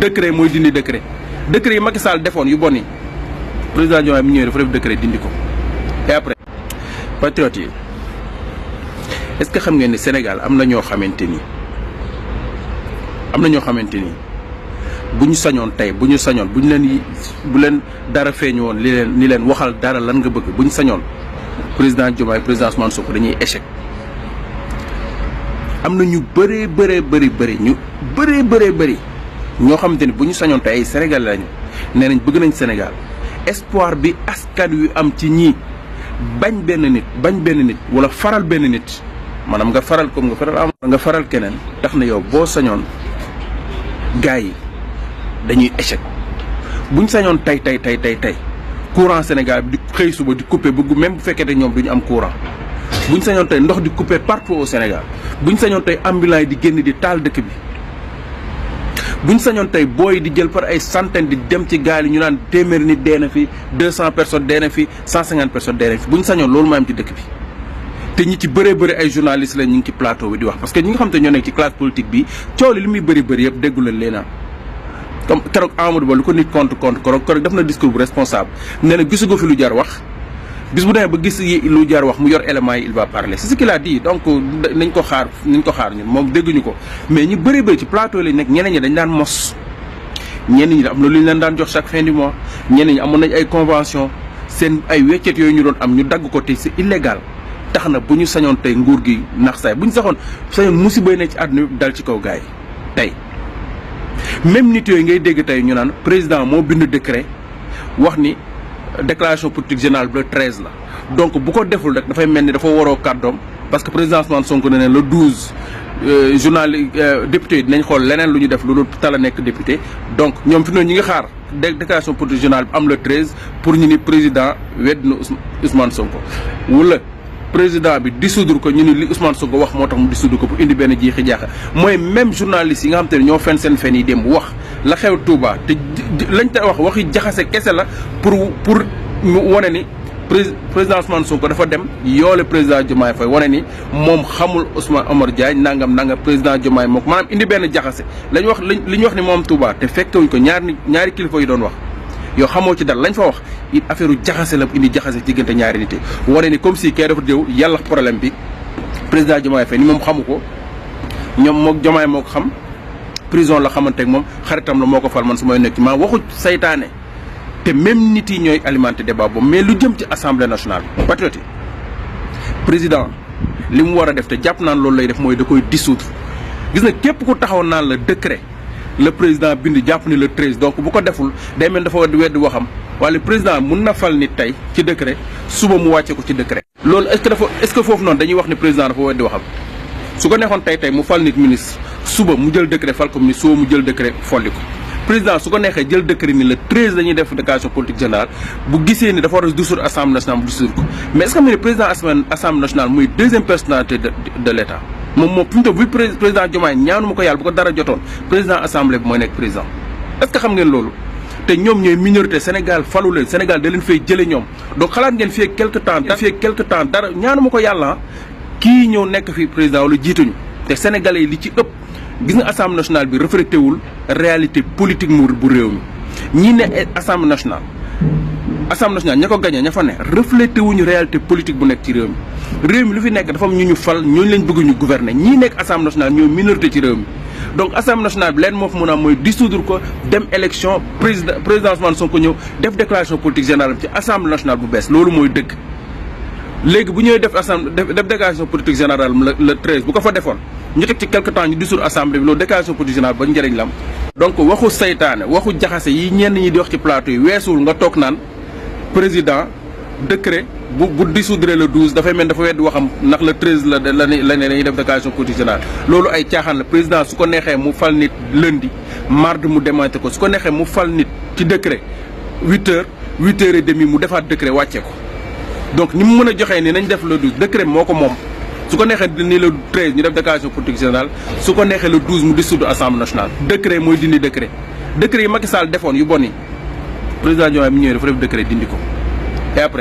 décret mooy dindi décret yi Macky Sall defoon yu bon yi président Diomaye bi ñëwee dafa def décret dindi ko. et après patriotes yi est-ce que xam ngeen ni Sénégal am na ñoo xamante ni bu ñu sañoon tey bu leen dara feeñu woon li leen waxal dara lan nga bëgg bu ñu sañoon président Diomaye président Ousmane Sonko dañuy échec. am na ñu bëree bëri ñoo xamante ni bu ñu sañoon tey ay Sénégal lañu nee nañ bëgg nañ Sénégal espoir bi askan wi am ci ñii bañ benn nit wala faral benn nit maanaam nga faral comme nga faral keneen tax na yow boo sañoon gars yi dañuy échec. buñ sañoon tey courant Sénégal bi di xëy suba di coupé bëgg même bu fekkee te ñoom duñu am courant buñ sañoon tey ndox di coupé partout au Sénégal buñ sañoon tey ambulants yi di génn di taal dëkk bi buñ sañoon tey booy di jël par ay centaines di dem ci gaal yi ñu naan téeméeri nit dee na fi 200 personnes dee na fi 150 personnes dee na fi buñ sañoon loolu moo am ci dëkk bi. te ñi ci bëree ay journalistes la ñu ngi ci plateau bi di wax parce que ñi nga xam te ñoo nekk ci classe politique bi coow li muy bëri yëpp déggu leen leen comme keroog Amadou Ba lu ko nit compte keroog def na discours bu responsable nee na gisu ko fi lu jar wax bis bu demee ba gis lu jar wax mu yor éléments yi il va parler c'est ce qu'il a dit donc nañ ko xaar ñun moom dégguñu ko mais ñi bëri ci plateau lañ nekk ñeneen ñi dañ daan mos ñenn ñi am na lu ñu leen daan jox chaque fin du mois ñeneen ñi amoon nañ ay convention seen ay weccet yooyu ñu doon am ñu dagg ko te c'est illégal tax na bu ñu sañoon tey nguur gi nax saay bu ñu sañoon musiba ne ci àdduna bi dal ci kaw gars yi tey même nit yooyu ngay dégg tey ñu naan président moo bind décret wax ni déclaration politique générale bi le 13 la donc bu ko deful rek dafay mel ni dafa waroo kàddoom parce que président Ousmane Sonko ne le 12 député yi dinañ xool leneen lu ñu def lu dul tala nekk député donc ñoom fi noonu ñi ngi xaar déclaration politique générale bi am le 13 pour ñu ni président wedd na Ousmane Sonko wala président bi dissoudre ko ñu ni li Ousmane Sonko wax moo tax mu dissoudre ko pour indi benn jiixi jaaxa mooy même journaliste yi nga xam te ne ñoo fen seen fen yi dem wax la xew Touba te lañ te wax waxi jaxase kese la pour mu wane ni président Ousmane Sonko dafa dem yoole président Diomaye Faye wane ni moom xamul Ousmane Omar Diagne nangam président Diomaye moo ko maanaam indi benn jaxase lañ wax li ñu wax ni moom Touba te fekkewuñ ko ñaari kilifa yi doon wax yow xamoo ci dara lañ fa wax it affaire u jaxase la indi jaxase diggante ñaari nit yi wane ni comme si kay dafa déw yàlla problème bi président Diomaye Faye ni moom xamu ko ñoom mook Diomaye moo ko xam prison la xamante ak moom xaritam la moo ko fal man su may nekk ci maa waxu saytaane te même nit yi ñooy alimenté débat boobu mais lu jëm ci assemblée nationale patriote yi président li mu war a def te jàpp naan loolu lay def mooy da koy dissoudre gis na képp ku taxaw naan la décret le président bind jàpp ni le 13 donc bu ko deful day mel dafa weddi waxam wala président mun na fal nit tey ci décret suba mu wàcce ko ci décret. loolu est-ce que foofu noonu dañuy wax ni président dafa weddi waxam su ko neexoon tey mu fal nit ministre suba mu jël décret fal ko ministre suba mu jël décret folli ko président su ko neexee jël décret ni le 13 dañuy def déclaration politique générale bu gisee ni dafa war a dissoudre assemblée nationale mu dissoudre ko mais est-ce que xam nga ne président assemblée nationale muy deuxième personnalité de l'État moom fi mu toll bu président Diomaye ñaanu ma ko yàlla bu ko dara jotoon président assemblée bi mooy nekk président est-ce que xam ngeen loolu te ñoom ñooy minorité Sénégal falu leen Sénégal da leen fay jële ñoom donc xalaat ngeen fii quelque temps dara ñaanu ma ko yàlla kii ñëw nekk fi président wala jiituñu te sénégalais yi li ci ëpp gis nga assemblée nationale bi reflété wul réalité politique mu bu réew mi ñi ne assemblée nationale ña ko gagné ña fa ne reflété wuñu réalité politique bu nekk ci réew mi lu fi nekk dafa am ñu fal ñooñu lañ bëgg ñu gouverner ñii nekk assemblée nationale ñoo minorité ci réew mi donc assemblée nationale bi leen moo fa mën a am mooy dissoudre ko dem élection président Ousmane Sonko ñëw def déclaration politique générale ci assemblée nationale bu bees loolu mooy dëgg léegi bu ñëwee def déclaration politique générale le 13 bu ko fa defoon ñu teg ci quelque temps ñu dissoudre assemblée bi loolu déclaration politique générale ba njëriñ la am donc waxu saytaane waxu jaxase yi ñenn ñi di wax ci plateau yi weesuwul nga toog naan président décret bu dissoudre le 12 dafay mel dafa weddi waxam ndax le 13 la ne dañuy def déclaration politique générale loolu ay caaxaan la président su ko neexee mu fal nit lundi mardi mu démenté ko su ko neexee mu fal nit ci décret 8h et demi mu defaat décret wàcce ko donc ni mu mën a joxee ni nañ def le 12 décret moo ko moom su ko neexee ni le 13 ñu def déclaration politique générale su ko neexee le 12 mu dissoudre assemblée nationale décret mooy dindi décret yi Macky Sall defoon yu bon yi président Diomaye bi ñëwee dafa def décret dindi ko et après